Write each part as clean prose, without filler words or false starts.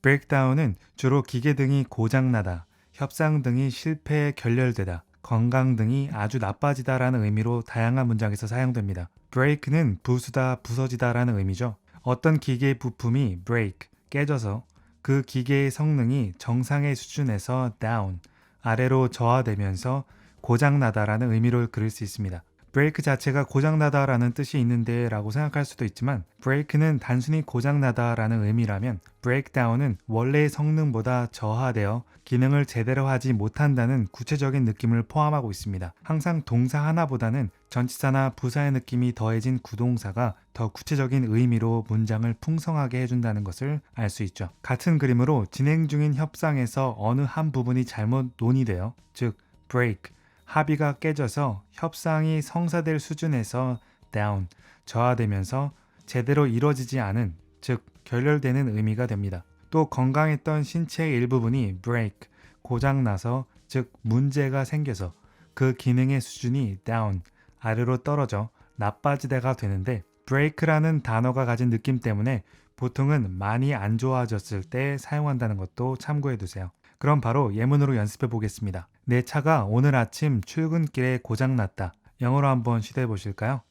breakdown은 주로 기계 등이 고장나다, 협상 등이 실패에 결렬되다, 건강 등이 아주 나빠지다라는 의미로 다양한 문장에서 사용됩니다. break는 부수다, 부서지다라는 의미죠. 어떤 기계의 부품이 break, 깨져서 그 기계의 성능이 정상의 수준에서 down, 아래로 저하되면서 고장나다라는 의미로 그릴 수 있습니다. 브레이크 자체가 고장나다라는 뜻이 있는데 라고 생각할 수도 있지만 브레이크는 단순히 고장나다라는 의미라면 브레이크다운은 원래의 성능보다 저하되어 기능을 제대로 하지 못한다는 구체적인 느낌을 포함하고 있습니다. 항상 동사 하나보다는 전치사나 부사의 느낌이 더해진 구동사가 더 구체적인 의미로 문장을 풍성하게 해준다는 것을 알 수 있죠. 같은 그림으로 진행 중인 협상에서 어느 한 부분이 잘못 논의되어 즉 break, 합의가 깨져서 협상이 성사될 수준에서 down, 저하되면서 제대로 이루어지지 않은, 즉 결렬되는 의미가 됩니다. 또 건강했던 신체의 일부분이 break, 고장나서 즉 문제가 생겨서 그 기능의 수준이 down, 아래로 떨어져 나빠지다가 되는데 break라는 단어가 가진 느낌 때문에 보통은 많이 안 좋아졌을 때 사용한다는 것도 참고해 두세요. 그럼 바로 예문으로 연습해 보겠습니다. 내 차가 오늘 아침 출근길에 고장났다. 영어로 한번 시도해 보실까요?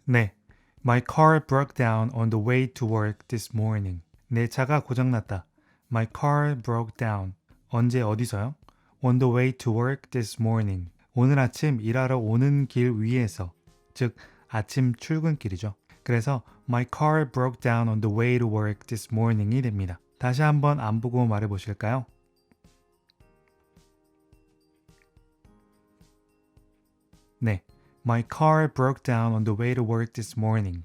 네. My car broke down on the way to work this morning. 내 차가 고장났다. My car broke down. 언제 어디서요? On the way to work this morning. 오늘 아침 일하러 오는 길 위에서. 즉 아침 출근길이죠. 그래서 My car broke down on the way to work this morning이 됩니다. 다시 한번 안 보고 말해 보실까요? 네. My car broke down on the way to work this morning.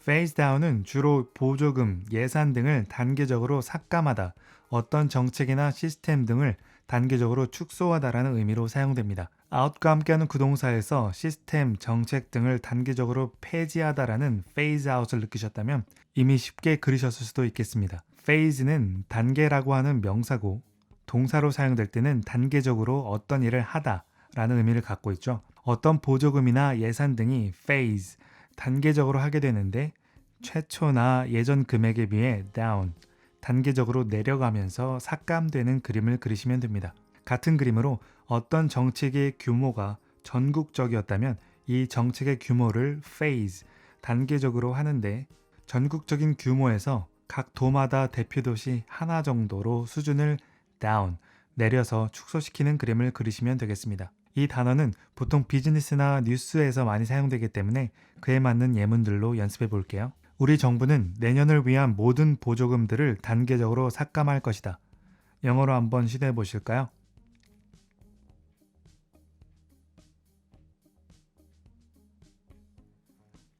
phase down은 주로 보조금, 예산 등을 단계적으로 삭감하다, 어떤 정책이나 시스템 등을 단계적으로 축소하다라는 의미로 사용됩니다. out과 함께하는 구동사에서 시스템, 정책 등을 단계적으로 폐지하다라는 phase out을 느끼셨다면 이미 쉽게 그리셨을 수도 있겠습니다. phase는 단계라고 하는 명사고 동사로 사용될 때는 단계적으로 어떤 일을 하다 라는 의미를 갖고 있죠. 어떤 보조금이나 예산 등이 phase, 단계적으로 하게 되는데 최초나 예전 금액에 비해 down, 단계적으로 내려가면서 삭감되는 그림을 그리시면 됩니다. 같은 그림으로 어떤 정책의 규모가 전국적이었다면 이 정책의 규모를 phase, 단계적으로 하는데 전국적인 규모에서 각 도마다 대표도시 하나 정도로 수준을 down, 내려서 축소시키는 그림을 그리시면 되겠습니다. 이 단어는 보통 비즈니스나 뉴스에서 많이 사용되기 때문에 그에 맞는 예문들로 연습해 볼게요. 우리 정부는 내년을 위한 모든 보조금들을 단계적으로 삭감할 것이다. 영어로 한번 시도해 보실까요?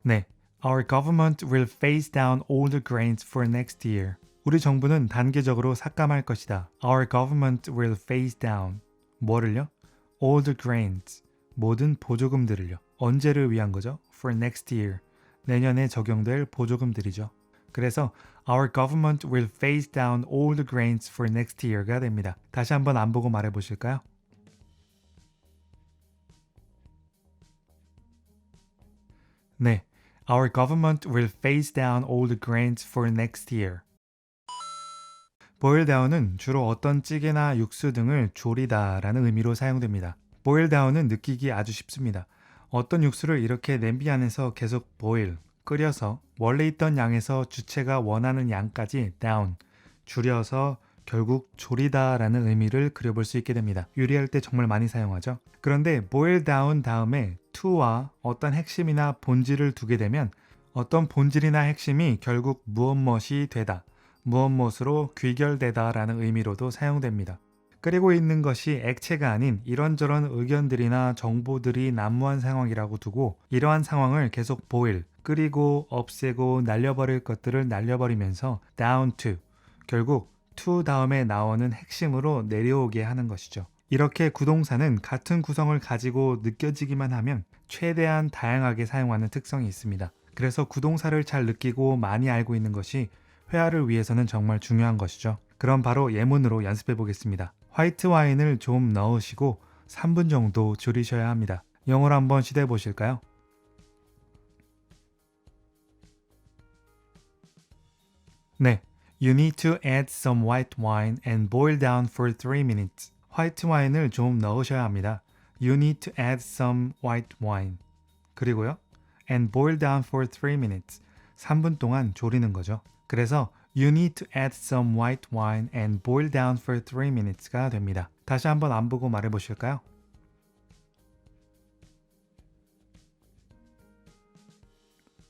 네. Our government will phase down all the grants for next year. 우리 정부는 단계적으로 삭감할 것이다. Our government will phase down. 뭐를요? All the grants. 모든 보조금들을요. 언제를 위한 거죠? For next year. 내년에 적용될 보조금들이죠. 그래서 Our government will phase down all the grants for next year가 됩니다. 다시 한번 안 보고 말해 보실까요? 네. Our government will phase down all the grants for next year. boil down은 주로 어떤 찌개나 육수 등을 졸이다 라는 의미로 사용됩니다. boil down은 느끼기 아주 쉽습니다. 어떤 육수를 이렇게 냄비 안에서 계속 boil, 끓여서 원래 있던 양에서 주체가 원하는 양까지 down, 줄여서 결국 졸이다 라는 의미를 그려볼 수 있게 됩니다. 요리할 때 정말 많이 사용하죠. 그런데 boil down 다음에 to와 어떤 핵심이나 본질을 두게 되면 어떤 본질이나 핵심이 결국 무엇뭇이 되다, 무엇뭇으로 귀결되다 라는 의미로도 사용됩니다. 끓이고 있는 것이 액체가 아닌 이런저런 의견들이나 정보들이 난무한 상황이라고 두고 이러한 상황을 계속 boil, 끓이고 없애고 날려버릴 것들을 날려버리면서 down to, 결국 to 다음에 나오는 핵심으로 내려오게 하는 것이죠. 이렇게 구동사는 같은 구성을 가지고 느껴지기만 하면 최대한 다양하게 사용하는 특성이 있습니다. 그래서 구동사를 잘 느끼고 많이 알고 있는 것이 회화를 위해서는 정말 중요한 것이죠. 그럼 바로 예문으로 연습해 보겠습니다. 화이트 와인을 좀 넣으시고 3분 정도 졸이셔야 합니다. 영어로 한번 시도해 보실까요? 네, You need to add some white wine and boil down for 3 minutes. 화이트 와인을 좀 넣으셔야 합니다. You need to add some white wine. 그리고요, and boil down for 3 minutes. 3분 동안 졸이는 거죠. 그래서 You need to add some white wine and boil down for 3 minutes가 됩니다. 다시 한번 안 보고 말해 보실까요?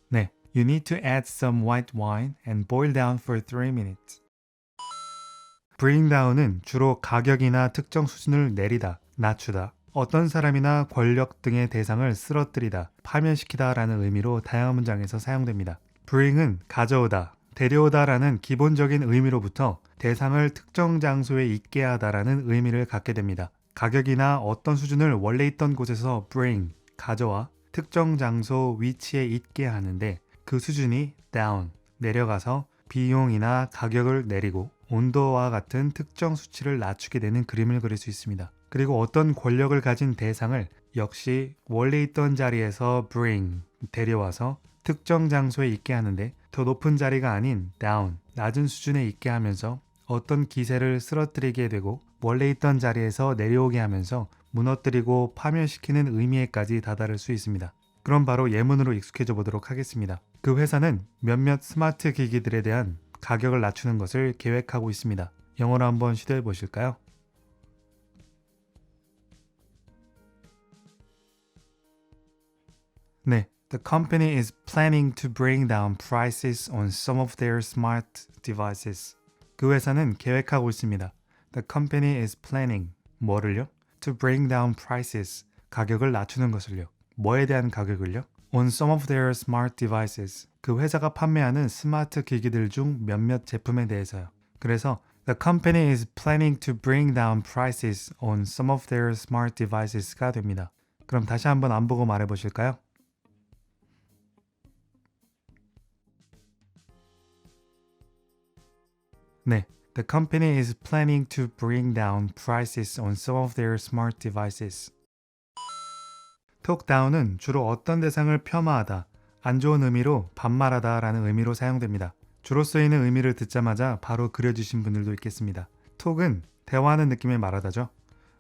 네, You need to add some white wine and boil down for 3 minutes. bring down은 주로 가격이나 특정 수준을 내리다, 낮추다, 어떤 사람이나 권력 등의 대상을 쓰러뜨리다, 파멸시키다 라는 의미로 다양한 문장에서 사용됩니다. bring은 가져오다, 데려오다 라는 기본적인 의미로부터 대상을 특정 장소에 있게 하다라는 의미를 갖게 됩니다. 가격이나 어떤 수준을 원래 있던 곳에서 bring, 가져와 특정 장소 위치에 있게 하는데 그 수준이 down, 내려가서 비용이나 가격을 내리고 온도와 같은 특정 수치를 낮추게 되는 그림을 그릴 수 있습니다. 그리고 어떤 권력을 가진 대상을 역시 원래 있던 자리에서 bring, 데려와서 특정 장소에 있게 하는데 더 높은 자리가 아닌 down, 낮은 수준에 있게 하면서 어떤 기세를 쓰러뜨리게 되고 원래 있던 자리에서 내려오게 하면서 무너뜨리고 파멸시키는 의미에까지 다다를 수 있습니다. 그럼 바로 예문으로 익숙해져 보도록 하겠습니다. 그 회사는 몇몇 스마트 기기들에 대한 가격을 낮추는 것을 계획하고 있습니다. 영어로 한번 시도해 보실까요? 네, The company is planning to bring down prices on some of their smart devices. 그 회사는 계획하고 있습니다. The company is planning, 뭐를요? To bring down prices, 가격을 낮추는 것을요. 뭐에 대한 가격을요? On some of their smart devices, 그 회사가 판매하는 스마트 기기들 중 몇몇 제품에 대해서요. 그래서 The company is planning to bring down prices on some of their smart devices가 됩니다. 그럼 다시 한번 안 보고 말해 보실까요? 네, The company is planning to bring down prices on some of their smart devices. talk down은 주로 어떤 대상을 폄하하다, 안 좋은 의미로 반말하다 라는 의미로 사용됩니다. 주로 쓰이는 의미를 듣자마자 바로 그려주신 분들도 있겠습니다. talk은 대화하는 느낌의 말하다죠.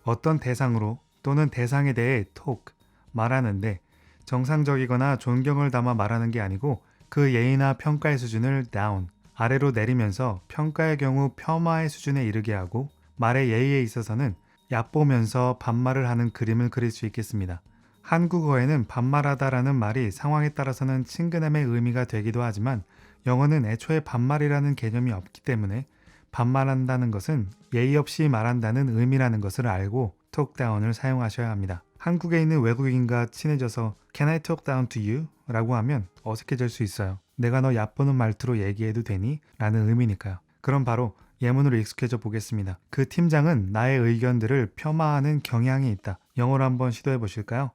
어떤 대상으로 또는 대상에 대해 talk, 말하는데 정상적이거나 존경을 담아 말하는 게 아니고 그 예의나 평가의 수준을 down, 아래로 내리면서 평가의 경우 폄하의 수준에 이르게 하고 말의 예의에 있어서는 얕보면서 반말을 하는 그림을 그릴 수 있겠습니다. 한국어에는 반말하다라는 말이 상황에 따라서는 친근함의 의미가 되기도 하지만 영어는 애초에 반말이라는 개념이 없기 때문에 반말한다는 것은 예의 없이 말한다는 의미라는 것을 알고 talk down을 사용하셔야 합니다. 한국에 있는 외국인과 친해져서 Can I talk down to you? 라고 하면 어색해질 수 있어요. 내가 너 얕보는 말투로 얘기해도 되니? 라는 의미니까요. 그럼 바로 예문으로 익숙해져 보겠습니다. 그 팀장은 나의 의견들을 폄하하는 경향이 있다. 영어로 한번 시도해 보실까요?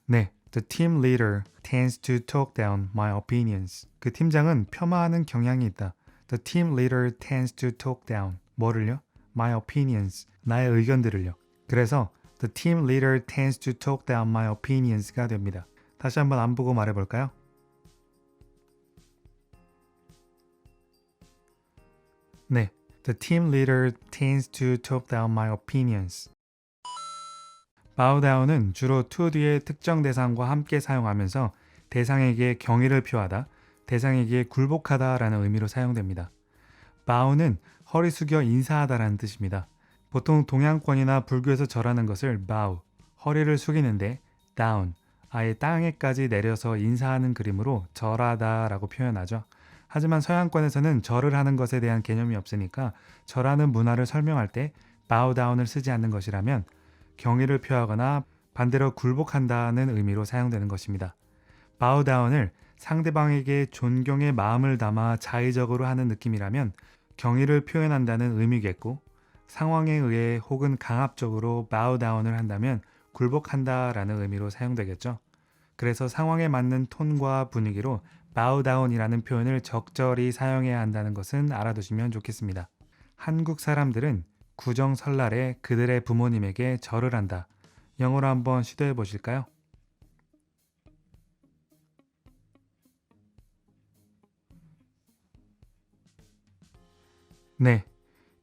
네, The team leader tends to talk down my opinions. 그 팀장은 폄하하는 경향이 있다. The team leader tends to talk down. 뭐를요? My opinions. 나의 의견들을요. 그래서 The team leader tends to talk down my opinions가 됩니다. 다시 한번 안 보고 말해볼까요? 네, The team leader tends to talk down my opinions. bow down은 주로 to 뒤에 특정 대상과 함께 사용하면서 대상에게 경의를 표하다, 대상에게 굴복하다 라는 의미로 사용됩니다. bow는 허리 숙여 인사하다라는 뜻입니다. 보통 동양권이나 불교에서 절하는 것을 bow, 허리를 숙이는데 down, 아예 땅에까지 내려서 인사하는 그림으로 절하다 라고 표현하죠. 하지만 서양권에서는 절을 하는 것에 대한 개념이 없으니까 절하는 문화를 설명할 때 bow down을 쓰지 않는 것이라면 경의를 표하거나 반대로 굴복한다는 의미로 사용되는 것입니다. bow down을 상대방에게 존경의 마음을 담아 자의적으로 하는 느낌이라면 경의를 표현한다는 의미겠고 상황에 의해 혹은 강압적으로 bow down을 한다면 굴복한다라는 의미로 사용되겠죠. 그래서 상황에 맞는 톤과 분위기로 bow down이라는 표현을 적절히 사용해야 한다는 것은 알아두시면 좋겠습니다. 한국 사람들은 구정 설날에 그들의 부모님에게 절을 한다. 영어로 한번 시도해 보실까요? 네.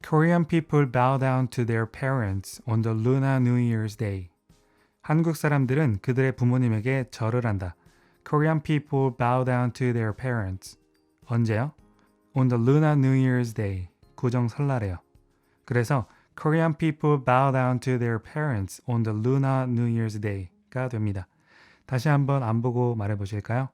Korean people bow down to their parents on the Lunar New Year's Day. 한국 사람들은 그들의 부모님에게 절을 한다. Korean people bow down to their parents. 언제요? On the Lunar New Year's Day. 구정 설날에요. 그래서 Korean people bow down to their parents on the Lunar New Year's Day가 됩니다. 다시 한번 안 보고 말해 보실까요?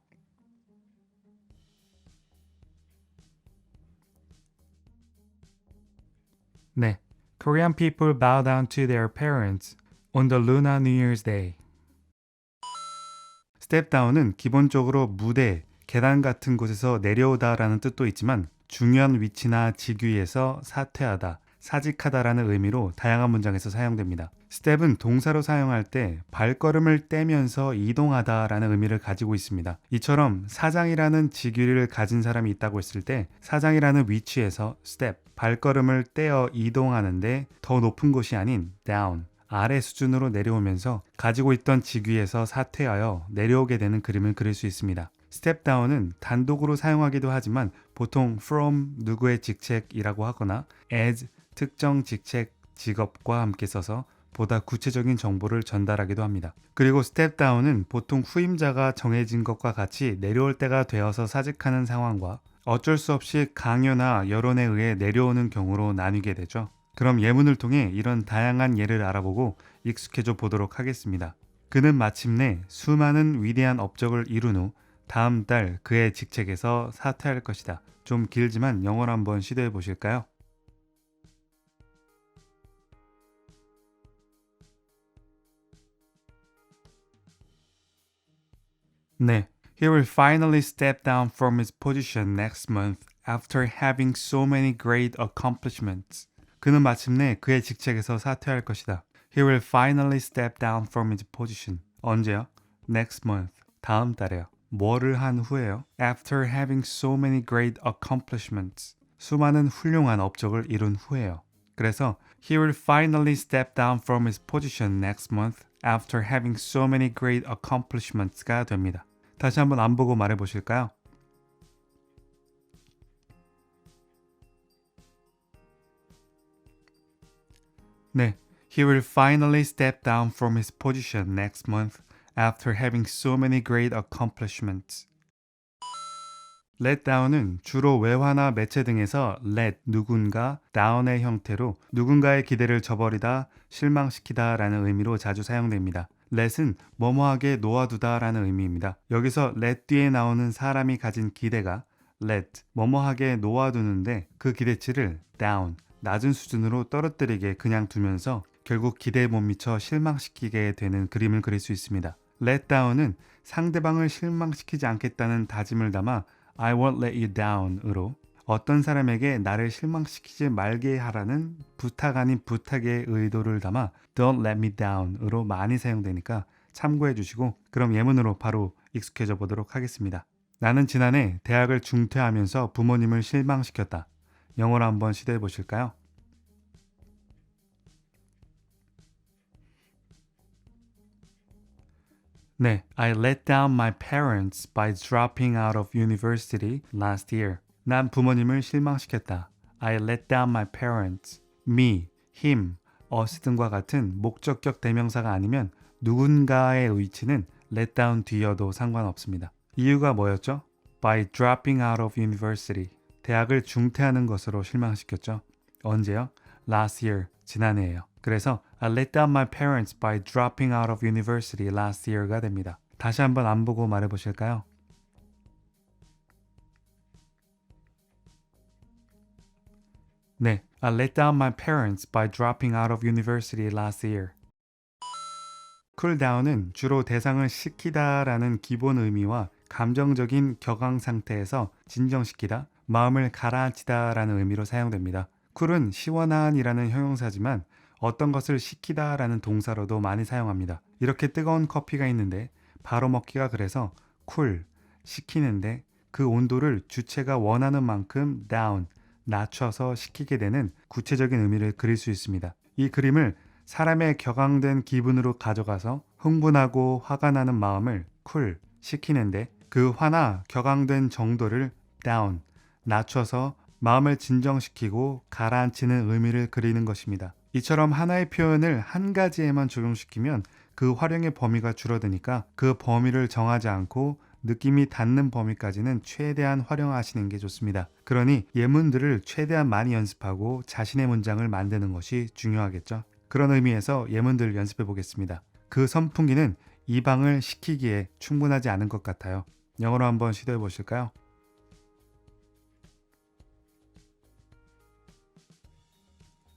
네. Korean people bow down to their parents on the Lunar New Year's Day. Step down은 기본적으로 무대, 계단 같은 곳에서 내려오다라는 뜻도 있지만 중요한 위치나 직위에서 사퇴하다, 사직하다라는 의미로 다양한 문장에서 사용됩니다. step은 동사로 사용할 때 발걸음을 떼면서 이동하다라는 의미를 가지고 있습니다. 이처럼 사장이라는 직위를 가진 사람이 있다고 했을 때 사장이라는 위치에서 step, 발걸음을 떼어 이동하는데 더 높은 곳이 아닌 down, 아래 수준으로 내려오면서 가지고 있던 직위에서 사퇴하여 내려오게 되는 그림을 그릴 수 있습니다. step down은 단독으로 사용하기도 하지만 보통 from 누구의 직책이라고 하거나 as 특정 직책, 직업과 함께 써서 보다 구체적인 정보를 전달하기도 합니다. 그리고 step down은 보통 후임자가 정해진 것과 같이 내려올 때가 되어서 사직하는 상황과 어쩔 수 없이 강요나 여론에 의해 내려오는 경우로 나뉘게 되죠. 그럼 예문을 통해 이런 다양한 예를 알아보고 익숙해져 보도록 하겠습니다. 그는 마침내 수많은 위대한 업적을 이룬 후 다음 달 그의 직책에서 사퇴할 것이다. 좀 길지만 영어로 한번 시도해 보실까요? 네. He will finally step down from his position next month after having so many great accomplishments. 그는 마침내 그의 직책에서 사퇴할 것이다. He will finally step down from his position. 언제요? Next month. 다음 달에요. 뭐를 한 후에요? After having so many great accomplishments. 수많은 훌륭한 업적을 이룬 후에요. 그래서 He will finally step down from his position next month after having so many great accomplishments가 됩니다. 다시 한번 안 보고 말해 보실까요? 네. He will finally step down from his position next month after having so many great accomplishments. let down은 주로 외화나 매체 등에서 let 누군가 down의 형태로 누군가의 기대를 저버리다, 실망시키다 라는 의미로 자주 사용됩니다. let은 뭐뭐하게 놓아두다 라는 의미입니다. 여기서 let 뒤에 나오는 사람이 가진 기대가 let, 뭐뭐하게 놓아두는데 그 기대치를 down, 낮은 수준으로 떨어뜨리게 그냥 두면서 결국 기대에 못 미쳐 실망시키게 되는 그림을 그릴 수 있습니다. let down은 상대방을 실망시키지 않겠다는 다짐을 담아 I won't let you down으로 어떤 사람에게 나를 실망시키지 말게 하라는 부탁 아닌 부탁의 의도를 담아 Don't let me down으로 많이 사용되니까 참고해 주시고 그럼 예문으로 바로 익숙해져 보도록 하겠습니다. 나는 지난해 대학을 중퇴하면서 부모님을 실망시켰다. 영어로 한번 시도해 보실까요? 네, I let down my parents by dropping out of university last year. 난 부모님을 실망시켰다. I let down my parents. me, him, us 등과 같은 목적격 대명사가 아니면 누군가의 위치는 let down 뒤여도 상관없습니다. 이유가 뭐였죠? By dropping out of university. 대학을 중퇴하는 것으로 실망시켰죠. 언제요? Last year, 지난해예요. 그래서 I let down my parents by dropping out of university last year가 됩니다. 다시 한번 안 보고 말해 보실까요? 네, I let down my parents by dropping out of university last year. cool down은 주로 대상을 식히다라는 기본 의미와 감정적인 격앙 상태에서 진정시키다, 마음을 가라앉히다라는 의미로 사용됩니다. cool은 시원한이라는 형용사지만 어떤 것을 식히다라는 동사로도 많이 사용합니다. 이렇게 뜨거운 커피가 있는데 바로 먹기가 그래서 cool, 식히는데 그 온도를 주체가 원하는 만큼 down, 낮춰서 식히게 되는 구체적인 의미를 그릴 수 있습니다. 이 그림을 사람의 격앙된 기분으로 가져가서 흥분하고 화가 나는 마음을 cool, 식히는데 그 화나 격앙된 정도를 down, 낮춰서 마음을 진정시키고 가라앉히는 의미를 그리는 것입니다. 이처럼 하나의 표현을 한 가지에만 적용시키면 그 활용의 범위가 줄어드니까 그 범위를 정하지 않고 느낌이 닿는 범위까지는 최대한 활용하시는 게 좋습니다. 그러니 예문들을 최대한 많이 연습하고 자신의 문장을 만드는 것이 중요하겠죠. 그런 의미에서 예문들을 연습해 보겠습니다. 그 선풍기는 이 방을 식히기에 충분하지 않은 것 같아요. 영어로 한번 시도해 보실까요?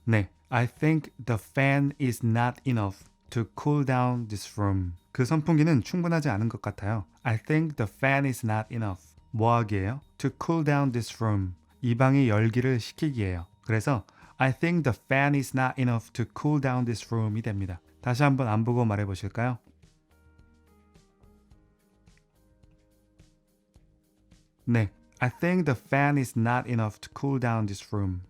네, I think the fan is not enough to cool down this room. 그 선풍기는 충분하지 않은 것 같아요. I think the fan is not enough. 뭐 하기예요? To cool down this room. 이 방의 열기를 식히기예요. 그래서 I think the fan is not enough to cool down this room이 됩니다. 다시 한번 안 보고 말해 보실까요? 네, I think the fan is not enough to cool down this room.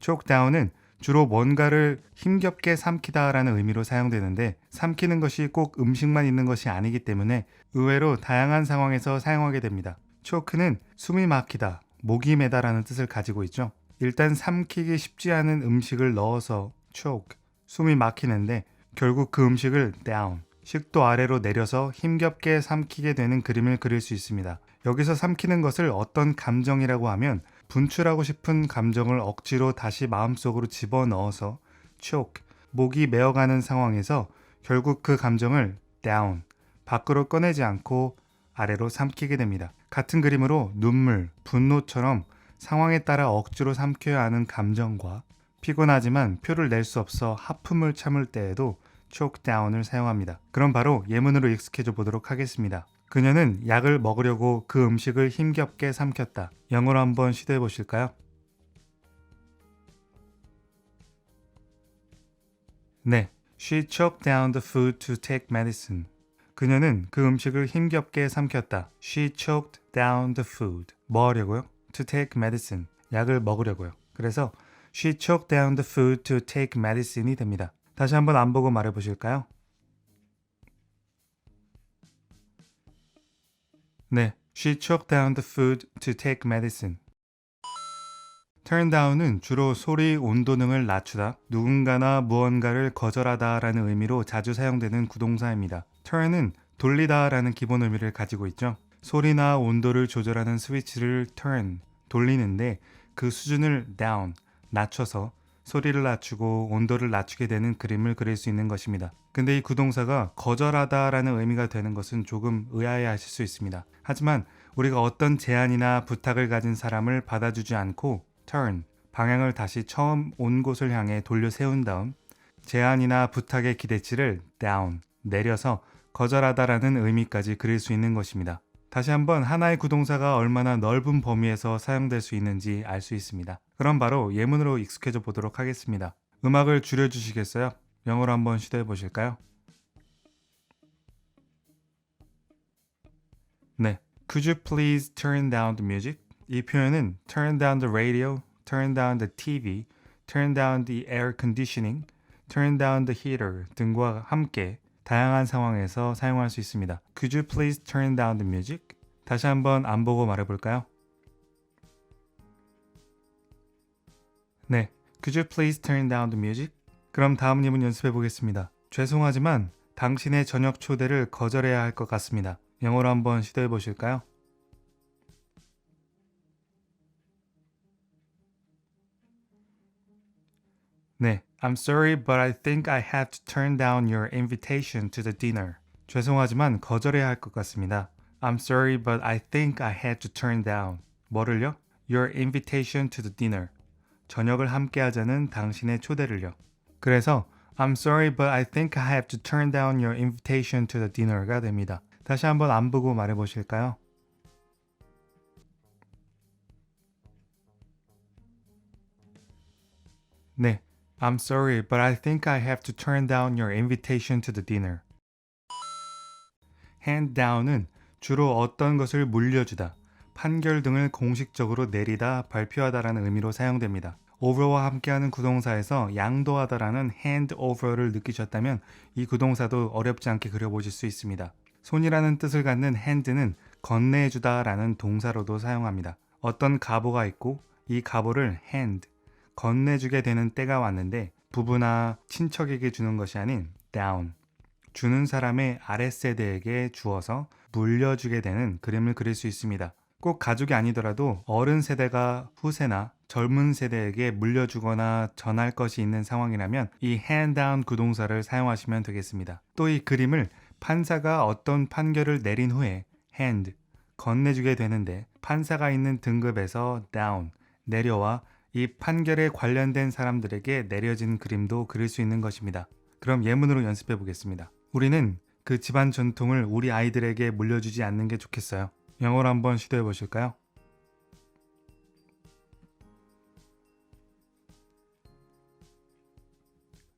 choke down은 주로 뭔가를 힘겹게 삼키다라는 의미로 사용되는데 삼키는 것이 꼭 음식만 있는 것이 아니기 때문에 의외로 다양한 상황에서 사용하게 됩니다. choke는 숨이 막히다, 목이 매다라는 뜻을 가지고 있죠. 일단 삼키기 쉽지 않은 음식을 넣어서 choke, 숨이 막히는데 결국 그 음식을 down, 식도 아래로 내려서 힘겹게 삼키게 되는 그림을 그릴 수 있습니다. 여기서 삼키는 것을 어떤 감정이라고 하면 분출하고 싶은 감정을 억지로 다시 마음속으로 집어넣어서 choke, 목이 메어가는 상황에서 결국 그 감정을 down, 밖으로 꺼내지 않고 아래로 삼키게 됩니다. 같은 그림으로 눈물, 분노처럼 상황에 따라 억지로 삼켜야 하는 감정과 피곤하지만 표를 낼 수 없어 하품을 참을 때에도 choke down을 사용합니다. 그럼 바로 예문으로 익숙해져 보도록 하겠습니다. 그녀는 약을 먹으려고 그 음식을 힘겹게 삼켰다. 영어로 한번 시도해 보실까요? 네, She choked down the food to take medicine. 그녀는 그 음식을 힘겹게 삼켰다. She choked down the food. 뭐 하려고요? To take medicine. 약을 먹으려고요. 그래서 She choked down the food to take medicine이 됩니다. 다시 한번 안 보고 말해 보실까요? 네, She choked down the food to take medicine. turn down은 주로 소리, 온도 등을 낮추다, 누군가나 무언가를 거절하다 라는 의미로 자주 사용되는 구동사입니다. turn은 돌리다 라는 기본 의미를 가지고 있죠. 소리나 온도를 조절하는 스위치를 turn, 돌리는데 그 수준을 down, 낮춰서 소리를 낮추고 온도를 낮추게 되는 그림을 그릴 수 있는 것입니다. 근데 이 구동사가 거절하다 라는 의미가 되는 것은 조금 의아해 하실 수 있습니다. 하지만 우리가 어떤 제안이나 부탁을 가진 사람을 받아주지 않고 turn, 방향을 다시 처음 온 곳을 향해 돌려 세운 다음 제안이나 부탁의 기대치를 down, 내려서 거절하다라는 의미까지 그릴 수 있는 것입니다. 다시 한번 하나의 구동사가 얼마나 넓은 범위에서 사용될 수 있는지 알 수 있습니다. 그럼 바로 예문으로 익숙해져 보도록 하겠습니다. 음악을 줄여주시겠어요? 영어로 한번 시도해 보실까요? 네, Could you please turn down the music? 이 표현은 turn down the radio, turn down the TV, turn down the air conditioning, turn down the heater 등과 함께 다양한 상황에서 사용할 수 있습니다. Could you please turn down the music? 다시 한번 안 보고 말해볼까요? 네, Could you please turn down the music? 그럼 다음 예문 연습해 보겠습니다. 죄송하지만 당신의 저녁 초대를 거절해야 할 것 같습니다. 영어로 한번 시도해 보실까요? 네, I'm sorry, but I think I have to turn down your invitation to the dinner. 죄송하지만 거절해야 할 것 같습니다. I'm sorry, but I think I had to turn down. 뭐를요? Your invitation to the dinner. 저녁을 함께 하자는 당신의 초대를요. 그래서 I'm sorry, but I think I have to turn down your invitation to the dinner가 됩니다. 다시 한번 안 보고 말해 보실까요? 네, I'm sorry, but I think I have to turn down your invitation to the dinner. hand down은 주로 어떤 것을 물려주다, 판결 등을 공식적으로 내리다, 발표하다라는 의미로 사용됩니다. over와 함께하는 구동사에서 양도하다라는 hand over를 느끼셨다면 이 구동사도 어렵지 않게 그려보실 수 있습니다. 손이라는 뜻을 갖는 hand는 건네주다라는 동사로도 사용합니다. 어떤 갑오가 있고 이 갑오를 hand, 건네주게 되는 때가 왔는데 부부나 친척에게 주는 것이 아닌 down, 주는 사람의 아랫세대에게 주어서 물려주게 되는 그림을 그릴 수 있습니다. 꼭 가족이 아니더라도 어른 세대가 후세나 젊은 세대에게 물려주거나 전할 것이 있는 상황이라면 이 hand down 구동사를 사용하시면 되겠습니다. 또 이 그림을 판사가 어떤 판결을 내린 후에 hand, 건네주게 되는데 판사가 있는 등급에서 down, 내려와 이 판결에 관련된 사람들에게 내려진 그림도 그릴 수 있는 것입니다. 그럼 예문으로 연습해 보겠습니다. 우리는 그 집안 전통을 우리 아이들에게 물려주지 않는 게 좋겠어요. 영어로 한번 시도해 보실까요?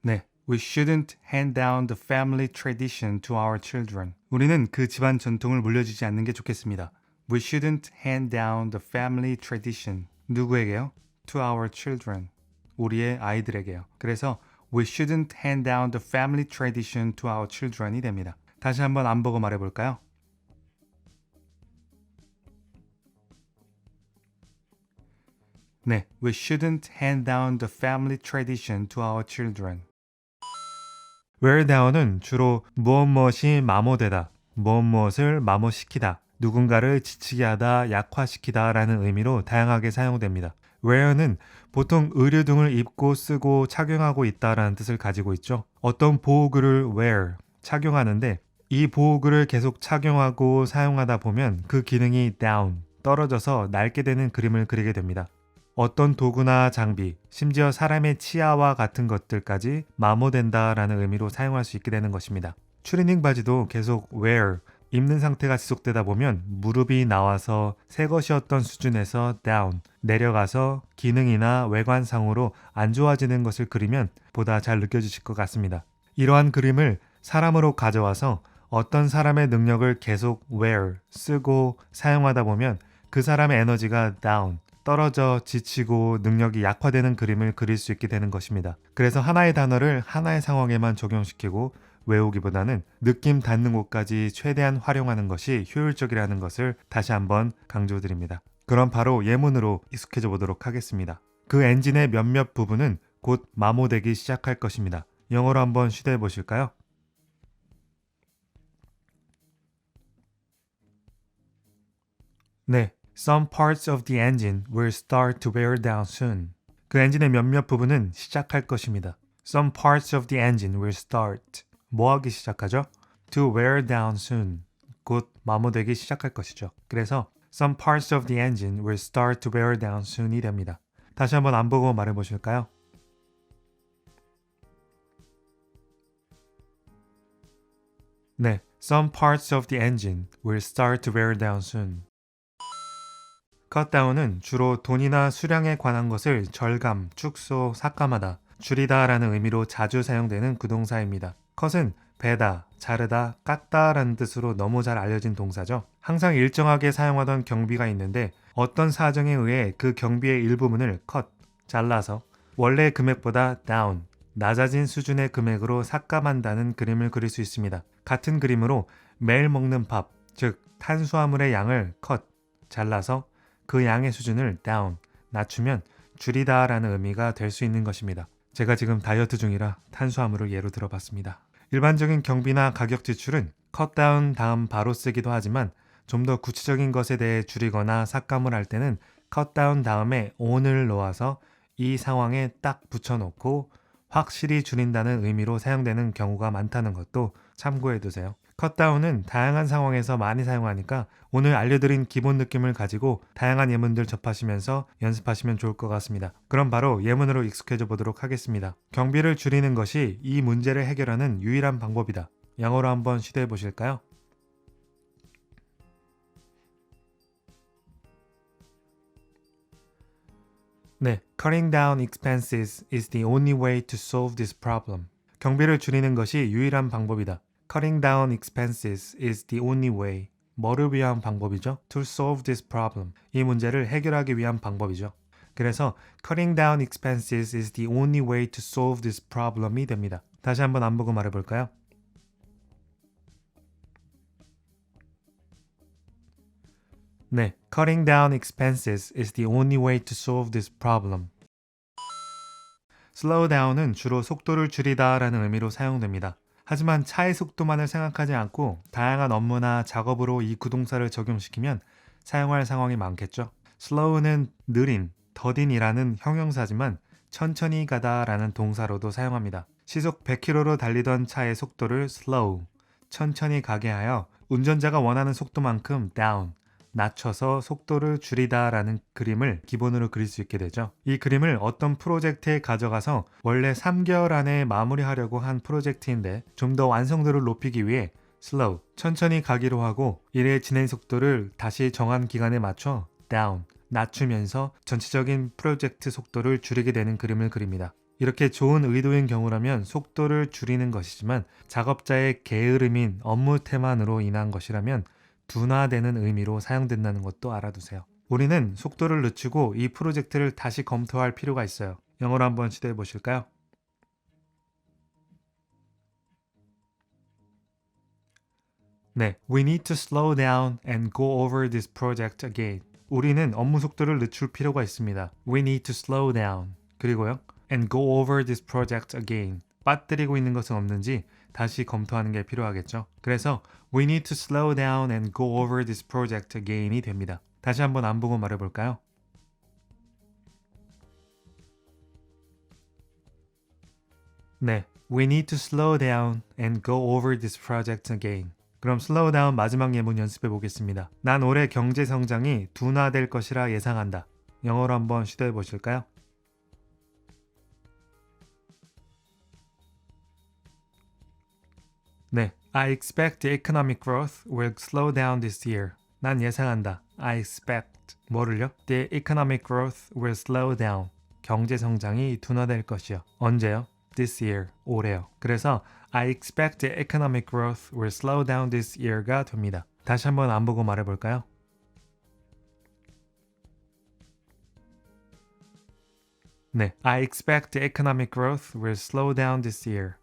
네, We shouldn't hand down the family tradition to our children. 우리는 그 집안 전통을 물려주지 않는 게 좋겠습니다. We shouldn't hand down the family tradition. 누구에게요? To our children. 우리의 아이들에게요. 그래서 We shouldn't hand down the family tradition to our children이 됩니다. 다시 한번 안 보고 말해볼까요? 네, We shouldn't hand down the family tradition to our children. wear down은 주로 무엇이 마모되다, 무엇을 마모시키다, 누군가를 지치게 하다, 약화시키다 라는 의미로 다양하게 사용됩니다. wear는 보통 의류 등을 입고 쓰고 착용하고 있다라는 뜻을 가지고 있죠. 어떤 보호구를 wear, 착용하는데 이 보호구를 계속 착용하고 사용하다 보면 그 기능이 down, 떨어져서 낡게 되는 그림을 그리게 됩니다. 어떤 도구나 장비, 심지어 사람의 치아와 같은 것들까지 마모된다라는 의미로 사용할 수 있게 되는 것입니다. 추리닝 바지도 계속 wear, 입는 상태가 지속되다 보면 무릎이 나와서 새 것이었던 수준에서 down, 내려가서 기능이나 외관상으로 안 좋아지는 것을 그리면 보다 잘 느껴지실 것 같습니다. 이러한 그림을 사람으로 가져와서 어떤 사람의 능력을 계속 wear, 쓰고 사용하다 보면 그 사람의 에너지가 down, 떨어져 지치고 능력이 약화되는 그림을 그릴 수 있게 되는 것입니다. 그래서 하나의 단어를 하나의 상황에만 적용시키고 외우기보다는 느낌 닿는 곳까지 최대한 활용하는 것이 효율적이라는 것을 다시 한번 강조드립니다. 그럼 바로 예문으로 익숙해져 보도록 하겠습니다. 그 엔진의 몇몇 부분은 곧 마모되기 시작할 것입니다. 영어로 한번 시도해 보실까요? 네, Some parts of the engine will start to wear down soon. 그 엔진의 몇몇 부분은 시작할 것입니다. Some parts of the engine will start. 뭐 하기 시작하죠? To wear down soon. 곧 마모되기 시작할 것이죠. 그래서 Some parts of the engine will start to wear down soon이 됩니다. 다시 한번 안 보고 말해 보실까요? 네, Some parts of the engine will start to wear down soon. 컷다운은 주로 돈이나 수량에 관한 것을 절감, 축소, 삭감하다, 줄이다 라는 의미로 자주 사용되는 구동사입니다. 컷은 베다, 자르다, 깎다 라는 뜻으로 너무 잘 알려진 동사죠. 항상 일정하게 사용하던 경비가 있는데 어떤 사정에 의해 그 경비의 일부분을 컷, 잘라서 원래 금액보다 down, 낮아진 수준의 금액으로 삭감한다는 그림을 그릴 수 있습니다. 같은 그림으로 매일 먹는 밥, 즉 탄수화물의 양을 컷, 잘라서 그 양의 수준을 down, 낮추면 줄이다 라는 의미가 될 수 있는 것입니다. 제가 지금 다이어트 중이라 탄수화물을 예로 들어봤습니다. 일반적인 경비나 가격 지출은 cut down 다음 바로 쓰기도 하지만 좀 더 구체적인 것에 대해 줄이거나 삭감을 할 때는 cut down 다음에 on을 놓아서 이 상황에 딱 붙여놓고 확실히 줄인다는 의미로 사용되는 경우가 많다는 것도 참고해 두세요. 컷다운은 다양한 상황에서 많이 사용하니까 오늘 알려드린 기본 느낌을 가지고 다양한 예문들 접하시면서 연습하시면 좋을 것 같습니다. 그럼 바로 예문으로 익숙해져 보도록 하겠습니다. 경비를 줄이는 것이 이 문제를 해결하는 유일한 방법이다. 영어로 한번 시도해 보실까요? 네, cutting down expenses is the only way to solve this problem. 경비를 줄이는 것이 유일한 방법이다. Cutting down expenses is the only way. 뭐를 위한 방법이죠? To solve this problem. 이 문제를 해결하기 위한 방법이죠. 그래서 cutting down expenses is the only way to solve this problem이 됩니다. 다시 한번 안 보고 말해볼까요? 네, cutting down expenses is the only way to solve this problem. slow down은 주로 속도를 줄이다 라는 의미로 사용됩니다. 하지만 차의 속도만을 생각하지 않고 다양한 업무나 작업으로 이 구동사를 적용시키면 사용할 상황이 많겠죠. slow는 느린, 더딘이라는 형용사지만 천천히 가다 라는 동사로도 사용합니다. 시속 100km로 달리던 차의 속도를 slow, 천천히 가게 하여 운전자가 원하는 속도만큼 down, 낮춰서 속도를 줄이다 라는 그림을 기본으로 그릴 수 있게 되죠. 이 그림을 어떤 프로젝트에 가져가서 원래 3개월 안에 마무리하려고 한 프로젝트인데 좀 더 완성도를 높이기 위해 slow, 천천히 가기로 하고 일의 진행 속도를 다시 정한 기간에 맞춰 down, 낮추면서 전체적인 프로젝트 속도를 줄이게 되는 그림을 그립니다. 이렇게 좋은 의도인 경우라면 속도를 줄이는 것이지만 작업자의 게으름인 업무 태만으로 인한 것이라면 둔화되는 의미로 사용된다는 것도 알아두세요. 우리는 속도를 늦추고 이 프로젝트를 다시 검토할 필요가 있어요. 영어로 한번 시도해 보실까요? 네, we need to slow down and go over this project again. 우리는 업무 속도를 늦출 필요가 있습니다. We need to slow down. 그리고요, and go over this project again. 빠뜨리고 있는 것은 없는지 다시 검토하는 게 필요하겠죠. 그래서 we need to slow down and go over this project again이 됩니다. 다시 한번 안 보고 말해볼까요? 네, we need to slow down and go over this project again. 그럼 slow down 마지막 예문 연습해 보겠습니다. 난 올해 경제 성장이 둔화될 것이라 예상한다. 영어로 한번 시도해 보실까요? 네, I expect the economic growth will slow down this year. 난 예상한다. I expect 뭐를요? The economic growth will slow down. 경제 성장이 둔화될 것이요. 언제요? This year. 올해요. 그래서 I expect the economic growth will slow down this year가 됩니다. 다시 한번 안 보고 말해볼까요? 네, I expect the economic growth will slow down this year.